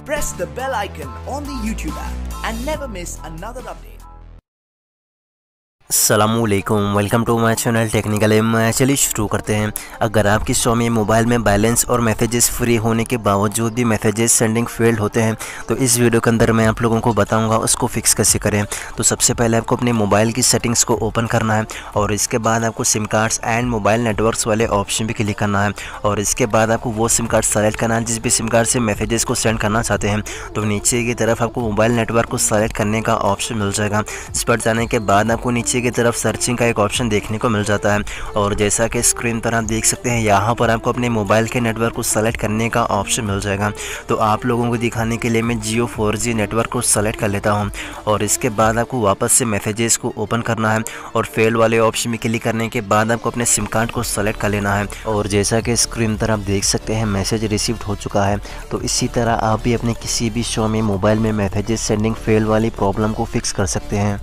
press the bell icon on the YouTube app and never miss another update. अस्सलामुअलैकुम, welcome to my channel technical M. चलिए शुरू करते हैं। अगर आपकी Xiaomi मोबाइल में बैलेंस और मैसेजेस फ्री होने के बावजूद भी मैसेजेस सेंडिंग फेल्ड होते हैं तो इस वीडियो के अंदर मैं आप लोगों को बताऊंगा उसको फिक्स कैसे करें। तो सबसे पहले आपको अपने मोबाइल की सेटिंग्स को ओपन करना है और इसके बाद आपको SIM cards and mobile networks वाले ऑप्शन भी क्लिक करना है और इसके बाद आपको वो सिम कार्ड सेलेक्ट करना है जिस भी सिम कार्ड से मैसेजेस को सेंड करना चाहते हैं। तो नीचे की तरफ आपको मोबाइल नेटवर्क को सेलेक्ट करने का ऑप्शन मिल जाएगा। इस पर जाने के बाद आपको नीचे की तरफ सर्चिंग का एक ऑप्शन देखने को मिल जाता है और जैसा कि स्क्रीन पर आप देख सकते हैं यहाँ पर आपको अपने मोबाइल के नेटवर्क को सेलेक्ट करने का ऑप्शन मिल जाएगा। तो आप लोगों को दिखाने के लिए मैं जियो 4G नेटवर्क को सेलेक्ट कर लेता हूँ और इसके बाद आपको वापस से मैसेजेस को ओपन करना है और फेल वाले ऑप्शन में क्लिक करने के बाद आपको अपने सिम कार्ड को सेलेक्ट कर लेना है और जैसा कि स्क्रीन पर आप देख सकते हैं मैसेज रिसीव्ड हो चुका है। तो इसी तरह आप भी अपने किसी भी Xiaomi मोबाइल में मैसेजेस सेंडिंग फेल वाली प्रॉब्लम को फिक्स कर सकते हैं।